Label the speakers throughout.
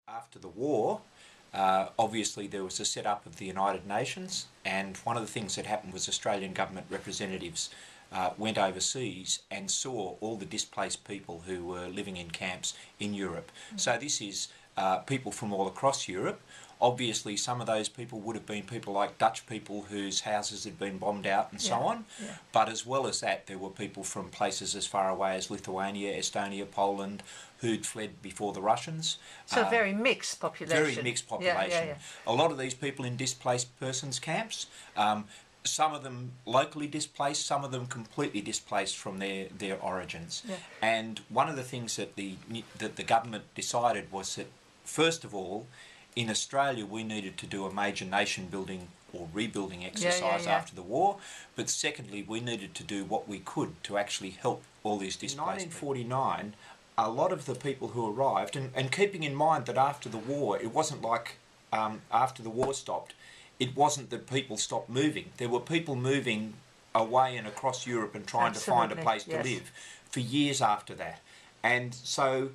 Speaker 1: After the war, obviously there was a set-up of the United Nations, and one of the things that happened was Australian government representatives went overseas and saw all the displaced people who were living in camps in Europe. So this is people from all across Europe. Obviously some of those people would have been people like Dutch people whose houses had been bombed out and so on. But as well as that, there were people from places as far away as Lithuania, Estonia, Poland, who'd fled before the Russians.
Speaker 2: So very mixed population.
Speaker 1: Very mixed population. A lot of these people in displaced persons camps, some of them locally displaced, some of them completely displaced from their origins. And one of the things that the government decided was that, first of all, in Australia we needed to do a major nation building or rebuilding exercise after the war, but secondly we needed to do what we could to actually help all these displaced. In 1949, a lot of the people who arrived, and keeping in mind that after the war, it wasn't like after the war stopped, it wasn't that people stopped moving. There were people moving away and across Europe and trying to find a place to live for years after that. And so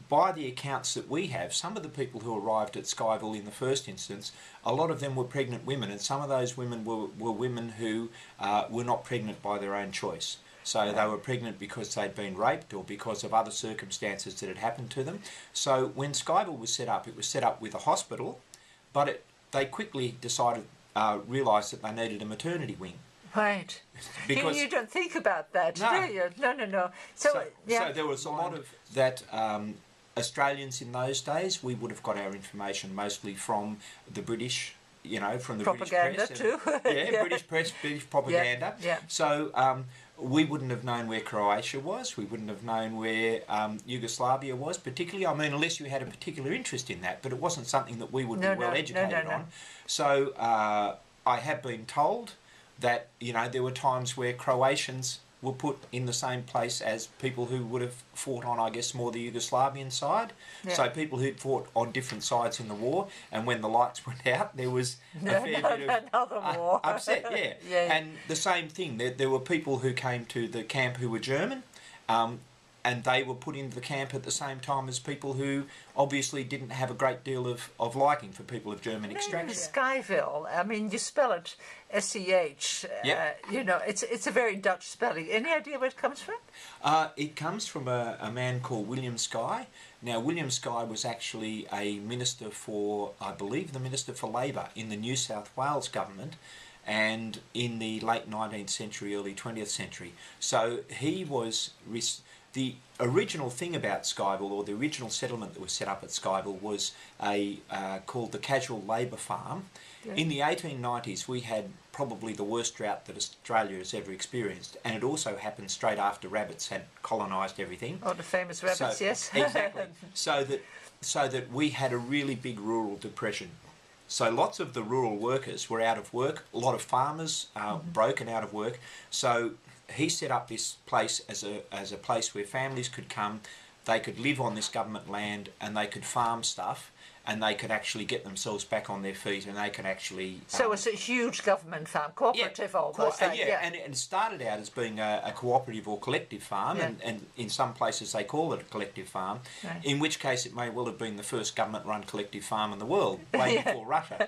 Speaker 1: by the accounts that we have, some of the people who arrived at Scheyville in the first instance, a lot of them were pregnant women, and some of those women were women who were not pregnant by their own choice. So they were pregnant because they'd been raped or because of other circumstances that had happened to them. So when Scheyville was set up, it was set up with a hospital, but they quickly realised that they needed a maternity wing.
Speaker 2: Right.
Speaker 1: Because
Speaker 2: you don't think about that, do you? No.
Speaker 1: So there was a lot of that. Australians in those days, we would have got our information mostly from the British, from the
Speaker 2: propaganda
Speaker 1: British press.
Speaker 2: Too.
Speaker 1: British press, British propaganda. So we wouldn't have known where Croatia was. We wouldn't have known where Yugoslavia was, particularly. I mean, unless you had a particular interest in that, but it wasn't something that we would be well educated on. So I have been told that there were times where Croatians were put in the same place as people who would have fought on, I guess, more the Yugoslavian side. So people who'd fought on different sides in the war, and when the lights went out, there was a fair bit of
Speaker 2: another war.
Speaker 1: Upset. And the same thing, there were people who came to the camp who were German, and they were put into the camp at the same time as people who obviously didn't have a great deal of liking for people of German extraction.
Speaker 2: Scheyville, I mean, you spell it S-E-H. It's a very Dutch spelling. Any idea where it comes from?
Speaker 1: It comes from a man called William Schey. Now, William Schey was actually a minister for, I believe, the Minister for Labour in the New South Wales government, and in the late 19th century, early 20th century. So he was... The original thing about Scheyville, or the original settlement that was set up at Scheyville, was called the Casual Labour Farm. In the 1890s, we had probably the worst drought that Australia has ever experienced, and it also happened straight after rabbits had colonised everything.
Speaker 2: Oh, the famous rabbits, yes.
Speaker 1: Exactly. So that we had a really big rural depression. So lots of the rural workers were out of work. A lot of farmers broken out of work. So he set up this place as a place where families could come, they could live on this government land, and they could farm stuff, and they could actually get themselves back on their feet, and they could actually...
Speaker 2: So it's a huge government farm, cooperative almost.
Speaker 1: And it started out as being a cooperative or collective farm, and in some places they call it a collective farm, in which case it may well have been the first government-run collective farm in the world, way before Russia.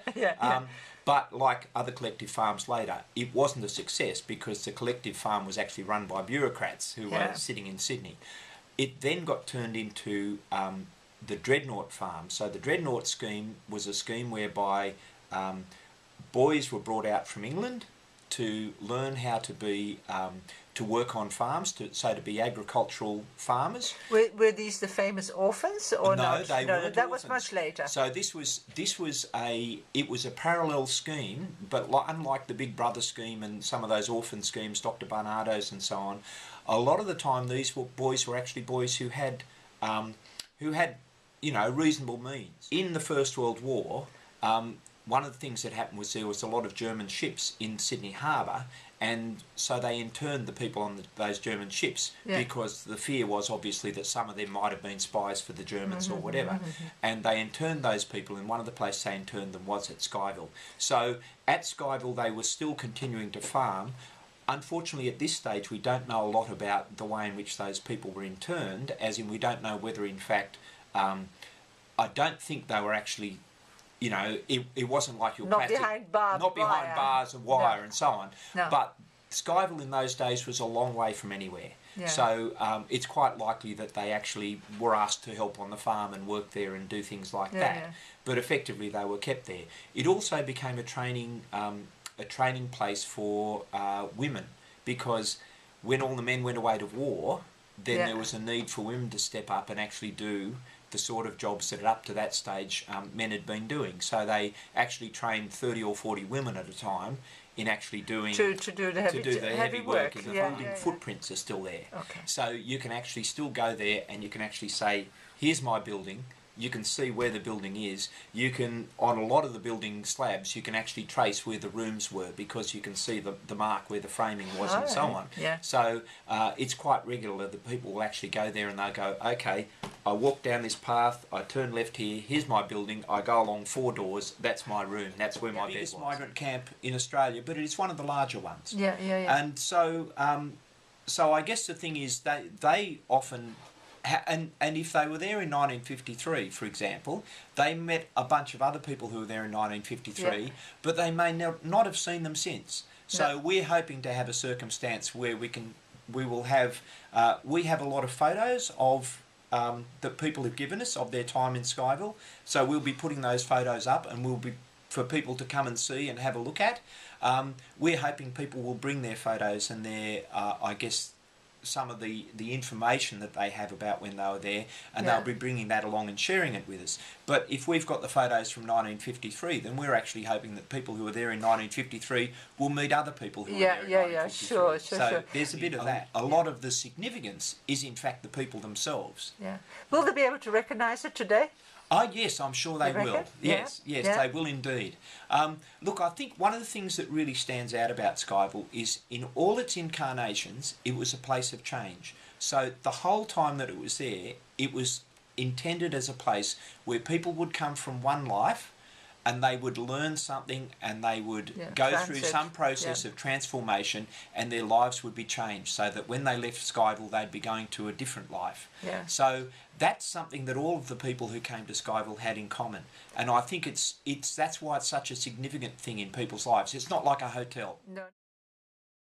Speaker 1: But like other collective farms later, it wasn't a success because the collective farm was actually run by bureaucrats who were sitting in Sydney. It then got turned into the Dreadnought Farm. So the Dreadnought scheme was a scheme whereby boys were brought out from England to learn how to be to work on farms, to be agricultural farmers.
Speaker 2: Were these the famous orphans or not?
Speaker 1: No, they weren't. That
Speaker 2: was much later.
Speaker 1: So it was a parallel scheme, but unlike the Big Brother scheme and some of those orphan schemes, Dr. Barnardo's and so on, a lot of the time these boys were actually boys who had reasonable means. In the First World War, one of the things that happened was there was a lot of German ships in Sydney Harbour, and so they interned the people on those German ships because the fear was obviously that some of them might have been spies for the Germans or whatever, and they interned those people, and one of the places they interned them was at Scheyville. So at Scheyville they were still continuing to farm. Unfortunately, at this stage, we don't know a lot about the way in which those people were interned, as in we don't know whether, in fact, I don't think they were actually, you know, it wasn't like your classic...
Speaker 2: Behind
Speaker 1: bars of wire and so on.
Speaker 2: No.
Speaker 1: But Scheyville in those days was a long way from anywhere.
Speaker 2: Yeah.
Speaker 1: So it's quite likely that they actually were asked to help on the farm and work there and do things like that. Yeah. But effectively they were kept there. It also became a training place for women, because when all the men went away to war, then there was a need for women to step up and actually do the sort of jobs that up to that stage men had been doing. So they actually trained 30 or 40 women at a time in actually doing
Speaker 2: to do the heavy work.
Speaker 1: And the building footprints are still there.
Speaker 2: Okay.
Speaker 1: So you can actually still go there and you can actually say, here's my building. You can see where the building is. You can, on a lot of the building slabs, you can actually trace where the rooms were, because you can see the mark where the framing was and so on.
Speaker 2: Yeah.
Speaker 1: So it's quite regular that people will actually go there and they'll go, okay, I walk down this path, I turn left here, here's my building, I go along 4 doors, that's my room, that's where my bed was. Biggest migrant camp in Australia, but it is one of the larger ones.
Speaker 2: Yeah.
Speaker 1: And so, so I guess the thing is they often... And if they were there in 1953, for example, they met a bunch of other people who were there in 1953, but they may not have seen them since. So we're hoping to have a circumstance where we have a lot of photos of that people have given us of their time in Scheyville. So we'll be putting those photos up, and we'll be for people to come and see and have a look at. We're hoping people will bring their photos and their, I guess, some of the information that they have about when they were there, and they'll be bringing that along and sharing it with us. But if we've got the photos from 1953, then we're actually hoping that people who were there in 1953 will meet other people who were there in 1953. Sure. There's a bit of that. A lot of the significance is in fact the people themselves.
Speaker 2: Yeah. Will they be able to recognise it today?
Speaker 1: Oh yes, I'm sure they will. Yes, they will indeed. Look, I think one of the things that really stands out about Scheyville is in all its incarnations, it was a place of change. So the whole time that it was there, it was intended as a place where people would come from one life and they would learn something, and they would go through some process of transformation, and their lives would be changed, so that when they left Scheyville they'd be going to a different life. So that's something that all of the people who came to Scheyville had in common, and I think that's why it's such a significant thing in people's lives. It's not like a hotel. No.